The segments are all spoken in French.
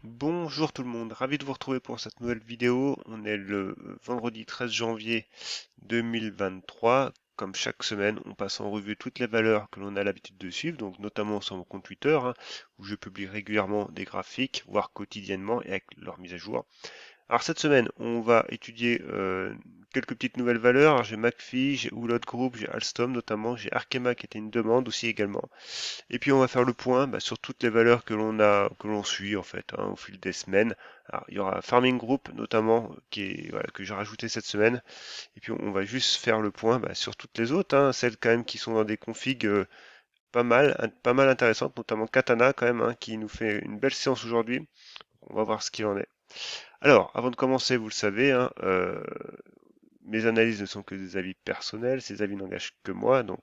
Bonjour tout le monde, ravi de vous retrouver pour cette nouvelle vidéo. On est le vendredi 13 janvier 2023. Comme chaque semaine, on passe en revue toutes les valeurs que l'on a l'habitude de suivre, donc notamment sur mon compte Twitter, où je publie régulièrement des graphiques, voire quotidiennement, et avec leur mise à jour. Alors cette semaine, on va étudier quelques petites nouvelles valeurs. Alors, j'ai McPhee, j'ai Oolot Group, j'ai Alstom notamment, j'ai Arkema qui était une demande aussi également. Et puis on va faire le point sur toutes les valeurs que l'on suit en fait au fil des semaines. Alors, il y aura Farming Group notamment voilà, que j'ai rajouté cette semaine. Et puis on va juste faire le point sur toutes les autres, celles quand même qui sont dans des configs pas mal intéressantes, notamment Katana quand même, qui nous fait une belle séance aujourd'hui. On va voir ce qu'il en est. Alors, avant de commencer, vous le savez, mes analyses ne sont que des avis personnels, ces avis n'engagent que moi, donc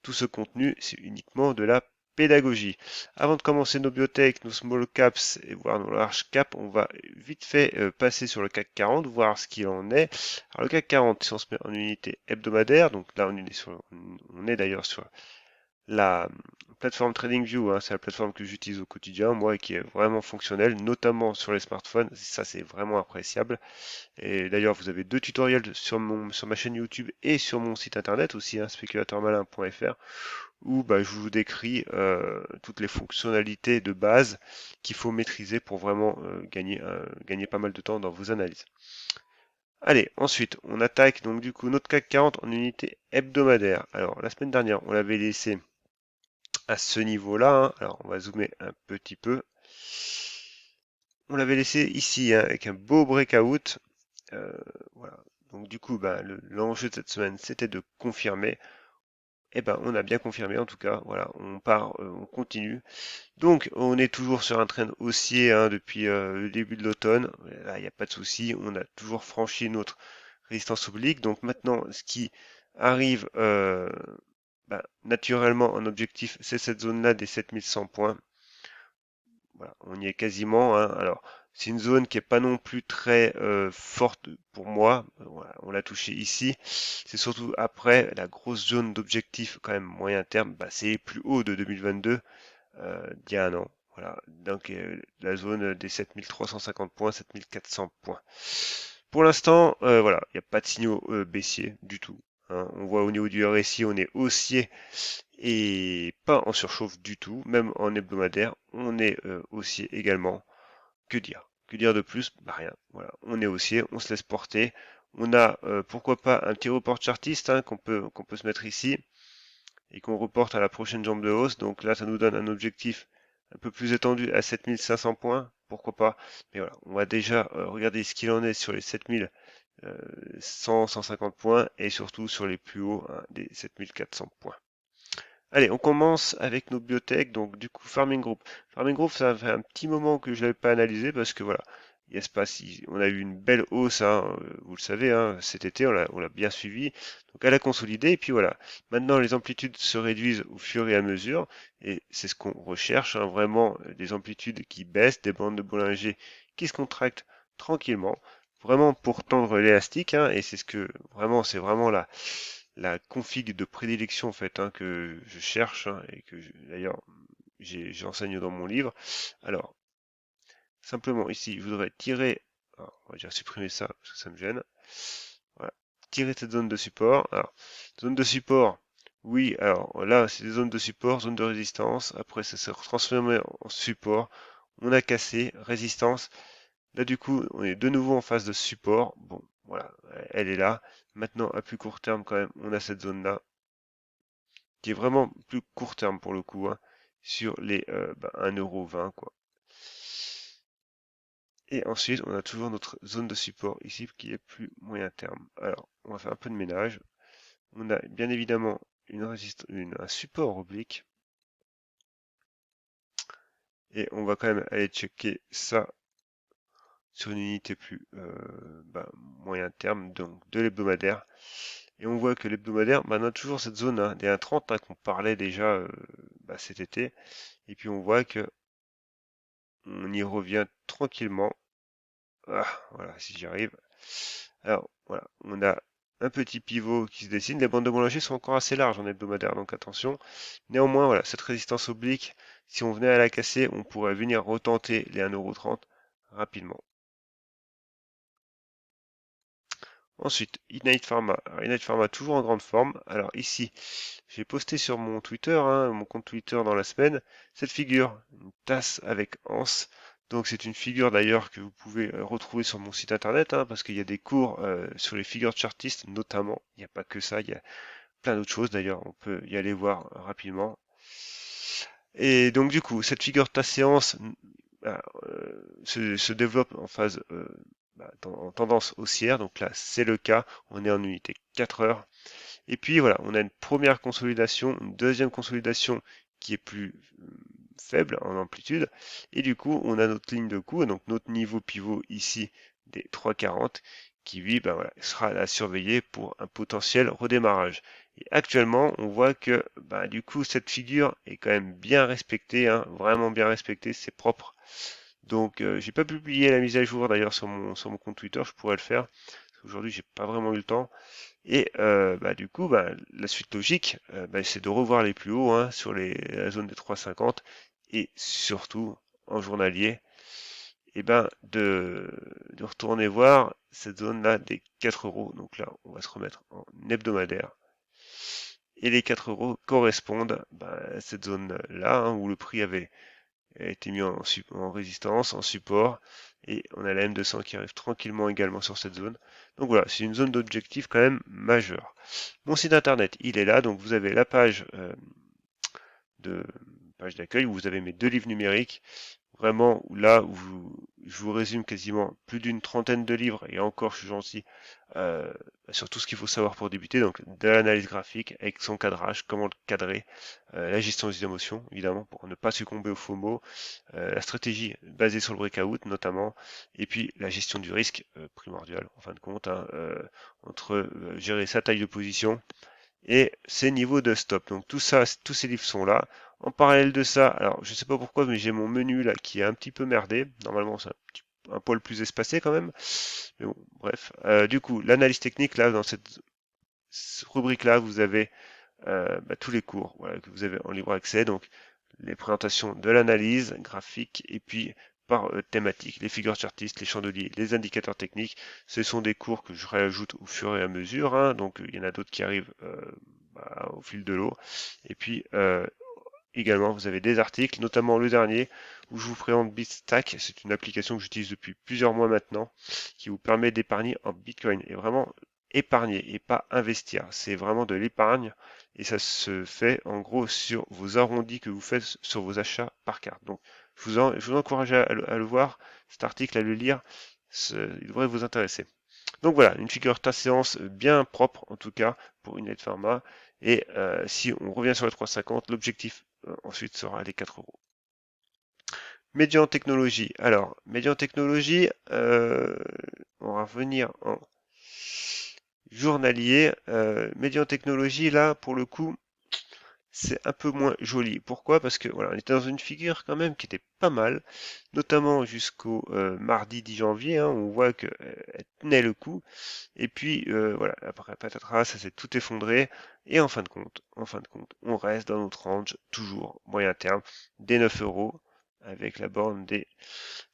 tout ce contenu, c'est uniquement de la pédagogie. Avant de commencer nos biotech, nos small caps et voire nos large caps, on va vite fait passer sur le CAC 40, voir ce qu'il en est. Alors le CAC 40, si on se met en unité hebdomadaire, donc là on est d'ailleurs sur la plateforme TradingView, c'est la plateforme que j'utilise au quotidien, moi, et qui est vraiment fonctionnelle, notamment sur les smartphones. Ça, c'est vraiment appréciable. Et d'ailleurs, vous avez deux tutoriels sur ma chaîne YouTube et sur mon site internet aussi, spéculateurmalin.fr, où je vous décris toutes les fonctionnalités de base qu'il faut maîtriser pour vraiment gagner pas mal de temps dans vos analyses. Allez, ensuite, on attaque donc du coup notre CAC 40 en unité hebdomadaire. Alors, la semaine dernière, on l'avait laissé à ce niveau-là. Alors, on va zoomer un petit peu. On l'avait laissé ici avec un beau breakout. Euh, voilà. Donc du coup, l'enjeu de cette semaine, c'était de confirmer. Et on a bien confirmé en tout cas. Voilà, on continue. Donc, on est toujours sur un trend haussier depuis le début de l'automne. Là, il n'y a pas de souci. On a toujours franchi notre résistance oblique. Donc maintenant, ce qui arrive naturellement en objectif, c'est cette zone-là des 7100 points. Voilà, on y est quasiment. Alors, c'est une zone qui est pas non plus très forte pour moi. Voilà, on l'a touché ici. C'est surtout après la grosse zone d'objectif quand même moyen terme. C'est plus haut de 2022 d'il y a un an. Voilà, donc la zone des 7350 points, 7400 points. Pour l'instant, voilà, il n'y a pas de signaux baissiers du tout. On voit au niveau du RSI, on est haussier et pas en surchauffe du tout, même en hebdomadaire, on est haussier également. Que dire? Que dire de plus? Rien. Voilà, on est haussier, on se laisse porter. On a pourquoi pas un petit report chartiste qu'on peut se mettre ici et qu'on reporte à la prochaine jambe de hausse. Donc là, ça nous donne un objectif un peu plus étendu à 7500 points. Pourquoi pas? Mais voilà, on va déjà regarder ce qu'il en est sur les 7100, 150 points et surtout sur les plus hauts des 7400 points. Allez, on commence avec nos biotech, donc du coup Farming Group. Farming Group, ça fait un petit moment que je l'avais pas analysé parce que voilà, on a eu une belle hausse, vous le savez, cet été, on l'a bien suivi. Donc elle a consolidé et puis voilà. Maintenant, les amplitudes se réduisent au fur et à mesure et c'est ce qu'on recherche, vraiment des amplitudes qui baissent, des bandes de Bollinger qui se contractent tranquillement, vraiment pour tendre l'élastique, et c'est vraiment la config de prédilection en fait que je cherche et que d'ailleurs j'enseigne dans mon livre. Alors simplement ici je voudrais tirer, alors, on va dire supprimer ça parce que ça me gêne. Voilà, tirer cette zone de support. Alors zone de support, oui, alors là c'est des zones de support, zone de résistance. Après ça s'est transformé en support. On a cassé résistance. Là du coup on est de nouveau en phase de support. Bon voilà, elle est là. Maintenant à plus court terme quand même, on a cette zone là qui est vraiment plus court terme pour le coup, sur les 1,20 € quoi. Et ensuite, on a toujours notre zone de support ici qui est plus moyen terme. Alors, on va faire un peu de ménage. On a bien évidemment un support oblique. Et on va quand même aller checker ça sur une unité plus moyen terme, donc de l'hebdomadaire. Et on voit que l'hebdomadaire, on a toujours cette zone des 1,30 qu'on parlait déjà cet été. Et puis on voit que on y revient tranquillement. Ah, voilà, si j'y arrive. Alors, voilà, on a un petit pivot qui se dessine. Les bandes de Bollinger sont encore assez larges en hebdomadaire, donc attention. Néanmoins, voilà, cette résistance oblique, si on venait à la casser, on pourrait venir retenter les 1,30 € rapidement. Ensuite, Innate Pharma. Alors, Innate Pharma toujours en grande forme. Alors ici, j'ai posté sur mon Twitter, mon compte Twitter dans la semaine, cette figure, une tasse avec anse. Donc c'est une figure d'ailleurs que vous pouvez retrouver sur mon site internet, parce qu'il y a des cours sur les figures de chartistes notamment. Il n'y a pas que ça, il y a plein d'autres choses d'ailleurs. On peut y aller voir rapidement. Et donc du coup, cette figure tasse séance se développe en phase en tendance haussière. Donc là, c'est le cas. On est en unité 4 heures. Et puis voilà, on a une première consolidation, une deuxième consolidation qui est plus faible en amplitude. Et du coup, on a notre ligne de coup, donc notre niveau pivot ici des 3,40 qui lui voilà, sera à surveiller pour un potentiel redémarrage. Et actuellement, on voit que du coup, cette figure est quand même bien respectée, vraiment bien respectée, c'est propre. Donc, j'ai pas publié la mise à jour d'ailleurs sur mon compte Twitter, je pourrais le faire. Aujourd'hui, j'ai pas vraiment eu le temps. Et du coup, la suite logique, c'est de revoir les plus hauts sur la zone des 3,50 et surtout en journalier, et de retourner voir cette zone-là des 4 euros. Donc là, on va se remettre en hebdomadaire. Et les 4 euros correspondent à cette zone-là où le prix avait été mis en résistance, en support, et on a la M200 qui arrive tranquillement également sur cette zone. Donc voilà, c'est une zone d'objectif quand même majeure. Mon site internet, il est là, donc vous avez la page page d'accueil où vous avez mes 2 livres numériques. Vraiment, là où je vous résume quasiment plus d'une trentaine de livres, et encore, je suis gentil, sur tout ce qu'il faut savoir pour débuter, donc de l'analyse graphique avec son cadrage, comment le cadrer, la gestion des émotions, évidemment, pour ne pas succomber au FOMO, la stratégie basée sur le breakout notamment, et puis la gestion du risque primordial, en fin de compte, entre gérer sa taille de position, et ses niveaux de stop. Donc tout ça, tous ces livres sont là. En parallèle de ça, alors je sais pas pourquoi, mais j'ai mon menu là qui est un petit peu merdé. Normalement, c'est un poil plus espacé quand même. Mais bon, bref. Du coup, l'analyse technique là, dans cette rubrique là, vous avez tous les cours que vous avez en libre accès. Donc les présentations de l'analyse graphique et puis par thématique, les figures chartistes, les chandeliers, les indicateurs techniques. Ce sont des cours que je réajoute au fur et à mesure, donc il y en a d'autres qui arrivent au fil de l'eau. Et puis également, vous avez des articles, notamment le dernier, où je vous présente BitStack. C'est une application que j'utilise depuis plusieurs mois maintenant, qui vous permet d'épargner en Bitcoin. Et vraiment, épargner et pas investir. C'est vraiment de l'épargne. Et ça se fait en gros sur vos arrondis que vous faites sur vos achats par carte. Donc, je vous encourage à le voir, cet article, à le lire. Il devrait vous intéresser. Donc voilà, une figure ta séance bien propre en tout cas pour une Net Pharma. Et si on revient sur les 3,50, l'objectif ensuite sera les 4 euros. Médian technologie. Alors, médian technologie, on va revenir en journalier. Médian technologie, là, pour le coup, c'est un peu moins joli. Pourquoi? Parce que voilà, on était dans une figure quand même qui était pas mal, notamment jusqu'au mardi 10 janvier. On voit qu'elle tenait le coup. Et puis voilà, après patatras, ça s'est tout effondré. Et en fin de compte, on reste dans notre range toujours moyen terme des 9 euros avec la borne des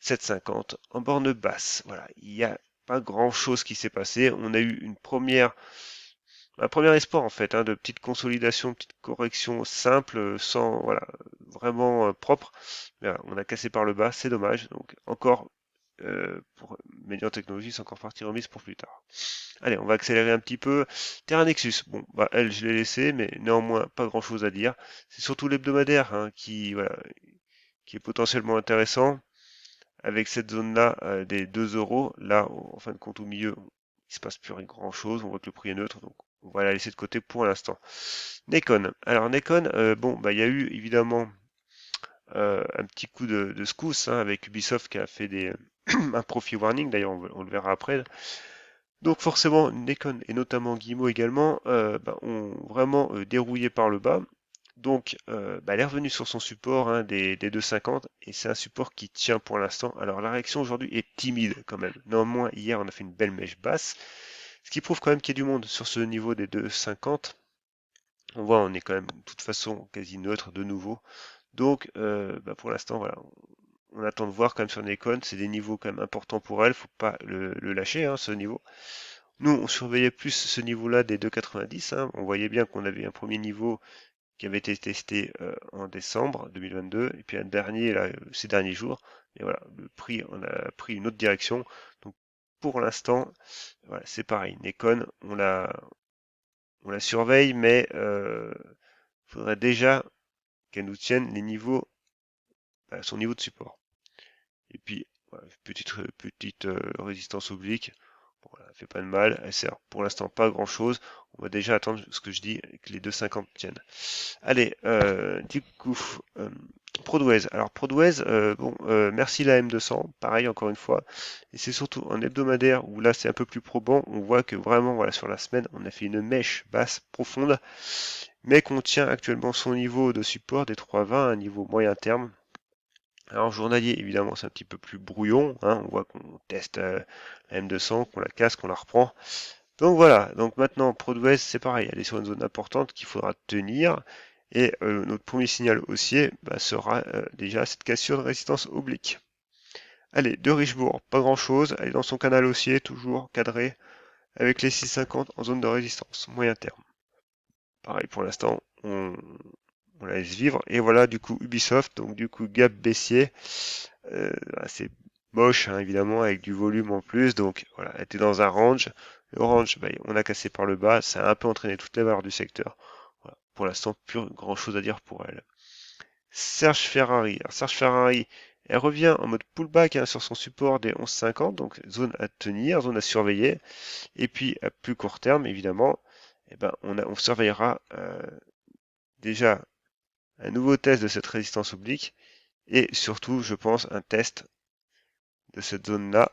7,50 en borne basse. Voilà, il n'y a pas grand chose qui s'est passé. On a eu un premier espoir en fait, de petite consolidation, petite correction simple, sans voilà, vraiment propre. Mais voilà, on a cassé par le bas, c'est dommage. Donc encore pour Median Technologies, c'est encore partie remise pour plus tard. Allez, on va accélérer un petit peu. Terra Nexus, bon, elle, je l'ai laissé, mais néanmoins, pas grand chose à dire. C'est surtout l'hebdomadaire voilà, qui est potentiellement intéressant. Avec cette zone-là des 2 euros, là, en fin de compte, au milieu, il se passe plus grand chose. On voit que le prix est neutre, donc on va la laisser de côté pour l'instant. Nekon. Alors, Nekon, il y a eu évidemment un petit coup de secousse avec Ubisoft qui a fait un profit warning, d'ailleurs on le verra après. Donc forcément, Nekon et notamment Guillemot également ont vraiment dérouillé par le bas. Donc elle est revenue sur son support des 2,50 et c'est un support qui tient pour l'instant. Alors la réaction aujourd'hui est timide quand même. Néanmoins, hier on a fait une belle mèche basse. Ce qui prouve quand même qu'il y a du monde sur ce niveau des 2,50. On voit, on est quand même de toute façon quasi neutre de nouveau. Donc, pour l'instant, voilà, on attend de voir quand même sur Nikon. C'est des niveaux quand même importants pour elle. Faut pas le lâcher, hein, ce niveau. Nous, on surveillait plus ce niveau-là des 2,90. Hein. On voyait bien qu'on avait un premier niveau qui avait été testé en décembre 2022, et puis un dernier là, ces derniers jours. Et voilà, le prix, on a pris une autre direction. Donc pour l'instant, voilà, c'est pareil. Nikon, on la surveille, mais faudrait déjà qu'elle nous tienne les niveaux, son niveau de support. Et puis, voilà, petite résistance oblique. Bon, voilà, elle fait pas de mal. Elle sert pour l'instant pas à grand chose. On va déjà attendre ce que je dis, que les 2,50 tiennent. Allez, du coup, Prodways. Alors Prodways, merci la M200, pareil encore une fois. Et c'est surtout en hebdomadaire où là c'est un peu plus probant. On voit que vraiment, voilà, sur la semaine, on a fait une mèche basse profonde, mais qu'on tient actuellement son niveau de support des 3,20, un niveau moyen terme. Alors journalier, évidemment, c'est un petit peu plus brouillon. Hein, on voit qu'on teste la M200, qu'on la casse, qu'on la reprend. Donc voilà, donc maintenant Prodways, c'est pareil, elle est sur une zone importante qu'il faudra tenir. Et notre premier signal haussier sera déjà cette cassure de résistance oblique. Allez, de Richebourg, pas grand chose, elle est dans son canal haussier, toujours cadré, avec les 6,50 en zone de résistance, moyen terme. Pareil pour l'instant, on la laisse vivre. Et voilà, du coup, Ubisoft, donc du coup, gap baissier. C'est moche, hein, évidemment, avec du volume en plus. Donc voilà, elle était dans un range. Le range, on a cassé par le bas. Ça a un peu entraîné toutes les valeurs du secteur. Voilà. Pour l'instant, plus grand chose à dire pour elle. Serge Ferrari. Alors, Serge Ferrari, elle revient en mode pullback, hein, sur son support des 11,50. Donc zone à tenir, zone à surveiller. Et puis à plus court terme, évidemment, on surveillera déjà un nouveau test de cette résistance oblique. Et surtout, je pense, un test de cette zone-là.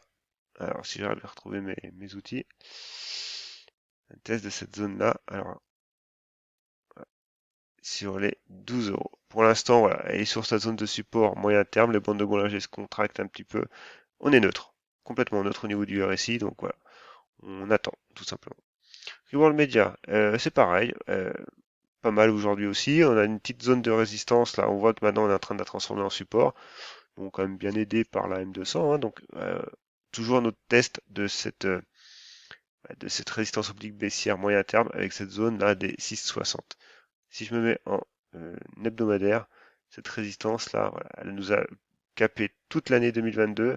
Alors, si j'arrive à retrouver mes outils, un test de cette zone-là. Alors, sur les 12 euros. Pour l'instant, voilà, elle est sur sa zone de support moyen terme. Les bandes de Bollinger se contractent un petit peu. On est neutre, complètement neutre au niveau du RSI. Donc voilà, on attend, tout simplement. Reworld Media, c'est pareil. Pas mal aujourd'hui aussi. On a une petite zone de résistance. Là, on voit que maintenant, on est en train de la transformer en support. Bon, quand même bien aidé par la M200. Hein, donc, toujours notre test de cette résistance oblique baissière moyen terme avec cette zone là des 6,60. Si je me mets en hebdomadaire, cette résistance là, voilà, elle nous a capé toute l'année 2022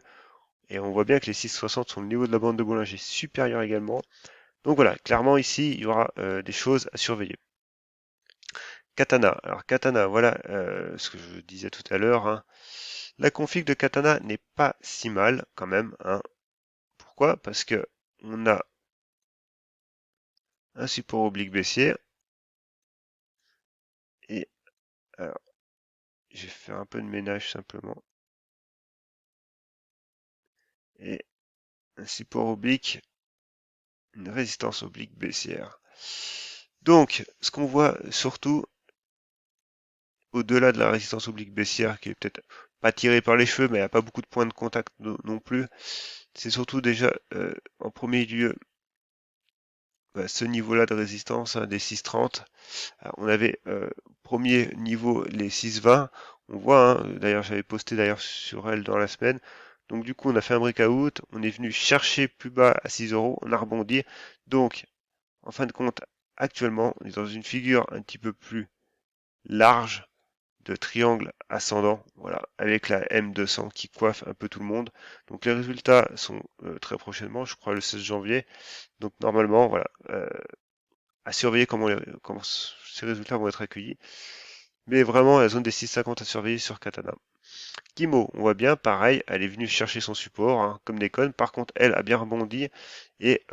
et on voit bien que les 6,60 sont le niveau de la bande de Bollinger supérieur également. Donc voilà, clairement ici il y aura des choses à surveiller. Katana, alors Katana, voilà ce que je disais tout à l'heure. Hein. La config de Katana n'est pas si mal quand même. Hein. Pourquoi? Parce que on a un support oblique baissier et alors, je vais faire un peu de ménage simplement. Et un support oblique, une résistance oblique baissière. Donc, ce qu'on voit surtout, au-delà de la résistance oblique baissière, qui est peut-être pas tirée par les cheveux, mais il n'y a pas beaucoup de points de contact non plus, c'est surtout déjà, en premier lieu, ce niveau-là de résistance, hein, des 6,30. On avait premier niveau les 6,20. On voit, hein, d'ailleurs j'avais posté d'ailleurs sur elle dans la semaine. Donc du coup on a fait un breakout, on est venu chercher plus bas à 6 euros, on a rebondi. Donc en fin de compte, actuellement on est dans une figure un petit peu plus large de triangle ascendant, voilà, avec la M200 qui coiffe un peu tout le monde. Donc les résultats sont très prochainement, je crois le 16 janvier. Donc normalement, voilà, à surveiller comment ces résultats vont être accueillis. Mais vraiment, la zone des 6,50 à surveiller sur Katana. Kimo, on voit bien, pareil, elle est venue chercher son support, hein, comme Nikon. Par contre, elle a bien rebondi et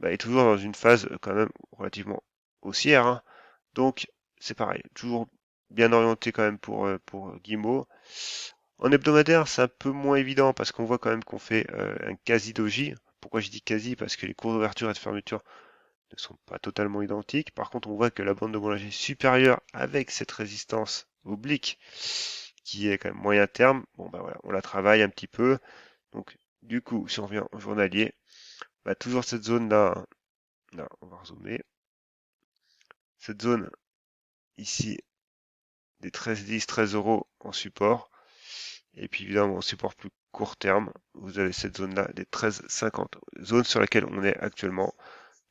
est toujours dans une phase quand même relativement haussière. Hein. Donc, c'est pareil, toujours bien orienté quand même pour Guimau. En hebdomadaire, c'est un peu moins évident parce qu'on voit quand même qu'on fait un quasi doji. Pourquoi je dis quasi? Parce que les cours d'ouverture et de fermeture ne sont pas totalement identiques. Par contre, on voit que la bande de Bollinger supérieure avec cette résistance oblique qui est quand même moyen terme, bon voilà, on la travaille un petit peu. Donc du coup, si on revient au journalier, toujours cette zone là, Là, on va rezoomer. Cette zone ici, des 13,10, 13 euros en support. Et puis évidemment, en support plus court terme, vous avez cette zone-là des 13,50, zone sur laquelle on est actuellement.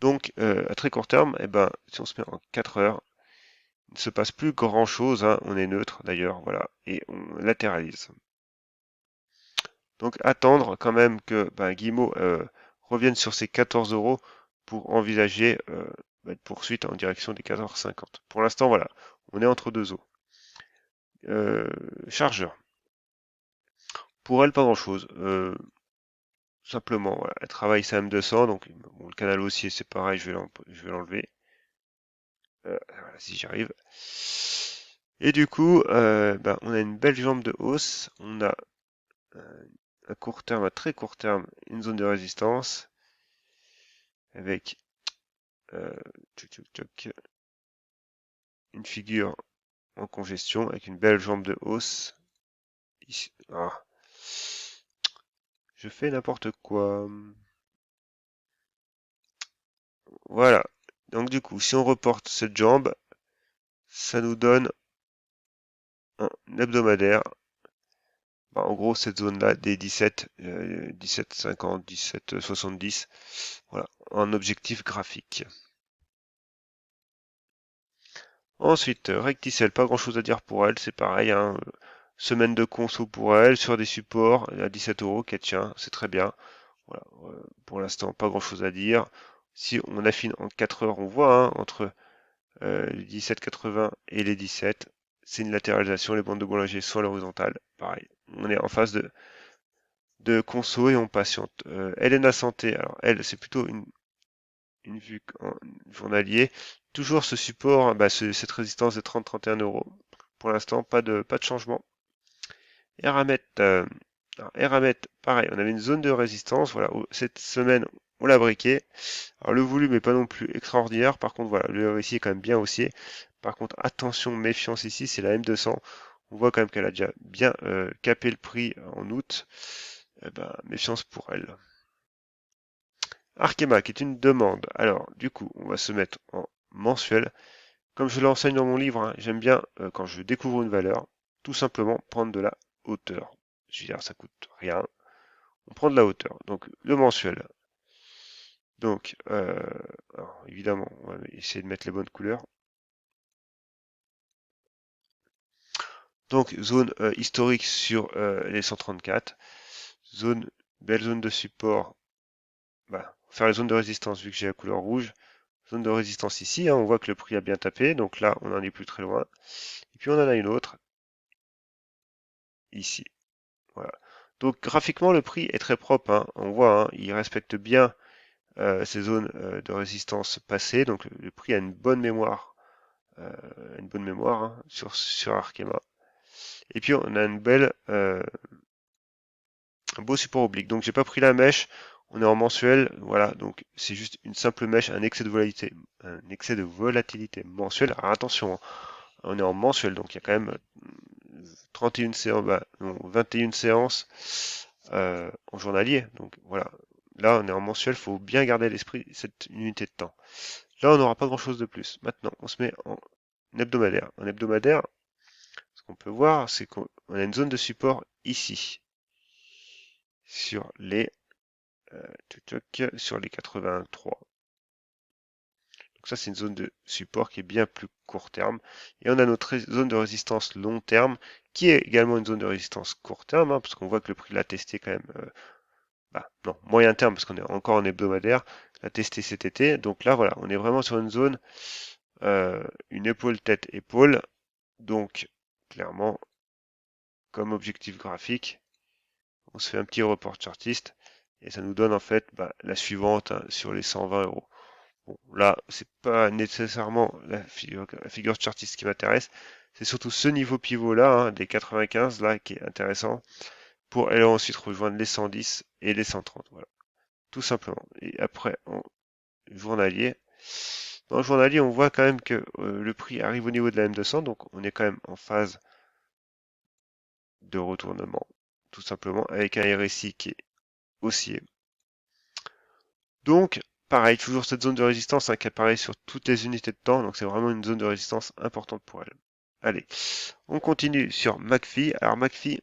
Donc à très court terme, eh ben, si on se met en 4 heures, il ne se passe plus grand-chose, hein, on est neutre d'ailleurs, voilà, et on latéralise. Donc attendre quand même que Guillemot revienne sur ses 14 euros pour envisager une poursuite en direction des 14,50. Pour l'instant, voilà, on est entre deux eaux. Chargeur. Pour elle, pas grand-chose. Simplement, voilà, elle travaille sa M200, donc bon, le canal haussier, c'est pareil, je vais l'enlever. Voilà, si j'y arrive. Et du coup, on a une belle jambe de hausse. On a à court terme, à très court terme, une zone de résistance avec euh, une figure en congestion avec une belle jambe de hausse. Ici. Ah, je fais n'importe quoi. Voilà. Donc du coup, si on reporte cette jambe, ça nous donne un hebdomadaire. En gros, cette zone-là, des 17, 17,50, 17,70, voilà, en objectif graphique. Ensuite, Recticel, pas grand-chose à dire pour elle, c'est pareil, hein, semaine de conso pour elle, sur des supports à 17 euros, qu'elle tient, c'est très bien. Voilà, pour l'instant, pas grand-chose à dire. Si on affine en 4 heures, on voit, hein, entre les 17,80 et les 17, c'est une latéralisation, les bandes de Bollinger sont à l'horizontale, pareil. On est en phase de conso et on patiente. Elena Santé, alors elle, c'est plutôt une vue en journalier. Toujours ce support, cette résistance de 30-31 euros. Pour l'instant, pas de changement. Eramet, Eramet, pareil, on avait une zone de résistance. Voilà, cette semaine, on l'a briqué. Alors le volume n'est pas non plus extraordinaire. Par contre, voilà, le RSI est quand même bien haussier. Par contre, attention, méfiance ici, c'est la M200. On voit quand même qu'elle a déjà bien capé le prix en août. Méfiance pour elle. Arkema, qui est une demande. Alors, du coup, on va se mettre en mensuel. Comme je l'enseigne dans mon livre, hein, j'aime bien, quand je découvre une valeur, tout simplement prendre de la hauteur. Je veux dire, ça coûte rien. On prend de la hauteur. Donc, le mensuel. Donc, alors, évidemment, on va essayer de mettre les bonnes couleurs. Donc, zone historique sur les 134. Zone, belle zone de support. Faire les zones de résistance vu que j'ai la couleur rouge. Zone de résistance ici, hein, on voit que le prix a bien tapé, donc là on n'en est plus très loin. Et puis on en a une autre ici. Voilà. Donc graphiquement le prix est très propre, hein. On voit, hein, il respecte bien ces zones de résistance passées, donc le prix a euh, une bonne mémoire hein, sur Arkema. Et puis on a une belle un beau support oblique. Donc j'ai pas pris la mèche, on est en mensuel, voilà, donc c'est juste une simple mèche, un excès de volatilité mensuelle. Alors attention, hein, on est en mensuel, donc il y a quand même 31 séances, non, 21 séances en journalier. Donc voilà, là on est en mensuel, faut bien garder à l'esprit cette unité de temps. Là on n'aura pas grand chose de plus. Maintenant, on se met en hebdomadaire. En hebdomadaire, ce qu'on peut voir, c'est qu'on a une zone de support ici sur les sur les 83. Donc ça, c'est une zone de support qui est bien plus court terme. Et on a notre zone de résistance long terme, qui est également une zone de résistance court terme, hein, parce qu'on voit que le prix l'a testé quand même, non, moyen terme, parce qu'on est encore en hebdomadaire, l'a testé cet été. Donc là, voilà, on est vraiment sur une zone, une épaule, tête, épaule. Donc, clairement, comme objectif graphique, on se fait un petit report chartiste, et ça nous donne en fait la suivante hein, sur les 120 euros. Bon, là, c'est pas nécessairement la figure chartiste qui m'intéresse, c'est surtout ce niveau pivot là, hein, des 95 là, qui est intéressant, pour aller ensuite rejoindre les 110 et les 130, voilà, tout simplement. Et après, en journalier, dans le journalier, on voit quand même que le prix arrive au niveau de la M200, donc on est quand même en phase de retournement, tout simplement, avec un RSI qui est haussier. Donc, pareil, toujours cette zone de résistance hein, qui apparaît sur toutes les unités de temps, donc c'est vraiment une zone de résistance importante pour elle. Allez, on continue sur McPhee. Alors McPhee,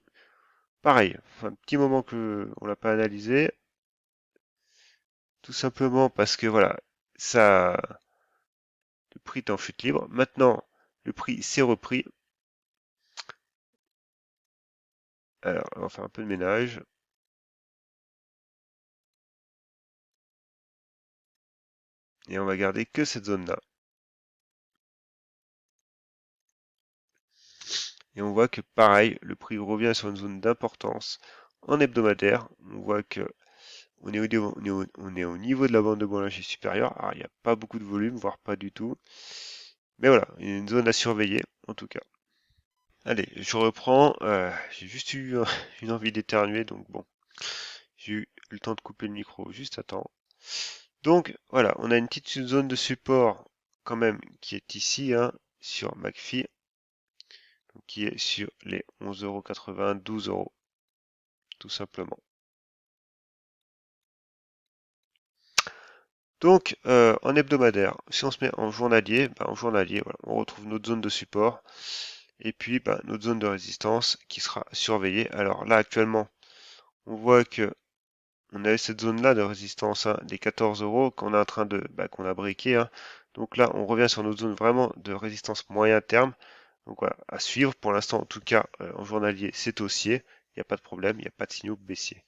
pareil, un petit moment que on l'a pas analysé, tout simplement parce que voilà, ça, le prix est en chute libre. Maintenant, le prix s'est repris. Alors, on va faire un peu de ménage. Et on va garder que cette zone-là. Et on voit que pareil, le prix revient sur une zone d'importance en hebdomadaire. On voit que on est au niveau de la bande de Bollinger supérieure. Alors, il n'y a pas beaucoup de volume, voire pas du tout. Mais voilà, il y a une zone à surveiller, en tout cas. Allez, je reprends. J'ai juste eu une envie d'éternuer, donc bon, j'ai eu le temps de couper le micro juste à temps. Donc voilà, on a une petite zone de support quand même qui est ici, hein, sur McPhee, qui est sur les 11,80 €, 12 €, tout simplement. Donc en hebdomadaire, si on se met en journalier, en journalier, voilà, on retrouve notre zone de support et puis notre zone de résistance qui sera surveillée. Alors là actuellement, on voit que on avait cette zone-là de résistance hein, des 14 € qu'on est en train de qu'on a briqué. Hein. Donc là, on revient sur notre zone vraiment de résistance moyen terme. Donc voilà, à suivre. Pour l'instant, en tout cas, en journalier, c'est haussier. Il n'y a pas de problème, il n'y a pas de signaux baissiers.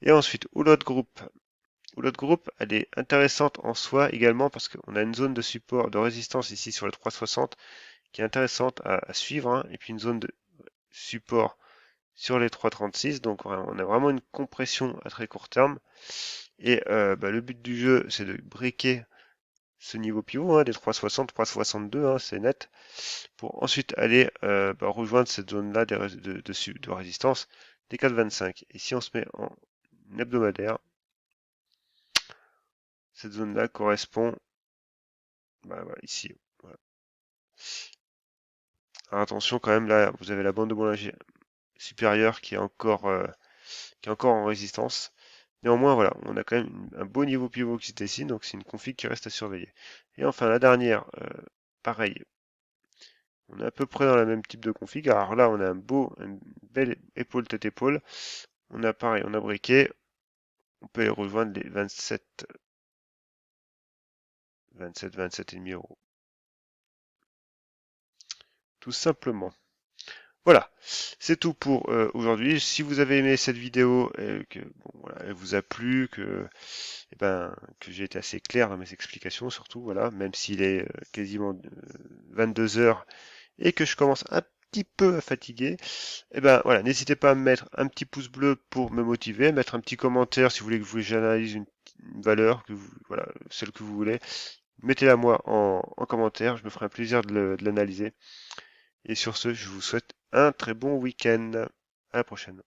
Et ensuite, l'autre groupe, elle est intéressante en soi également parce qu'on a une zone de support, de résistance ici sur le 360 qui est intéressante à suivre. Hein, et puis une zone de support sur les 3,36. Donc on a vraiment une compression à très court terme. Et le but du jeu, c'est de briquer ce niveau pivot hein, des 3,60, 3,62, hein, c'est net, pour ensuite aller rejoindre cette zone-là de résistance des 4,25. Et si on se met en hebdomadaire, cette zone-là correspond ici. Voilà. Alors attention quand même, là, vous avez la bande de Bollinger supérieure qui est encore en résistance. Néanmoins, voilà, on a quand même un beau niveau pivot qui se dessine, donc c'est une config qui reste à surveiller. Et enfin, la dernière, pareil, on est à peu près dans la même type de config. Alors là, on a une belle épaule tête-épaule. On a pareil, on a briqué. On peut aller rejoindre les 27, 27,5 €. Tout simplement. Voilà, c'est tout pour aujourd'hui. Si vous avez aimé cette vidéo et que voilà, elle vous a plu, que j'ai été assez clair dans mes explications, surtout, voilà, même s'il est quasiment 22 heures et que je commence un petit peu à fatiguer, voilà, n'hésitez pas à me mettre un petit pouce bleu pour me motiver, mettre un petit commentaire si vous voulez que j'analyse une valeur, voilà, celle que vous voulez. Mettez-la moi en commentaire, je me ferai un plaisir de l'analyser. Et sur ce, je vous souhaite un très bon week-end. À la prochaine.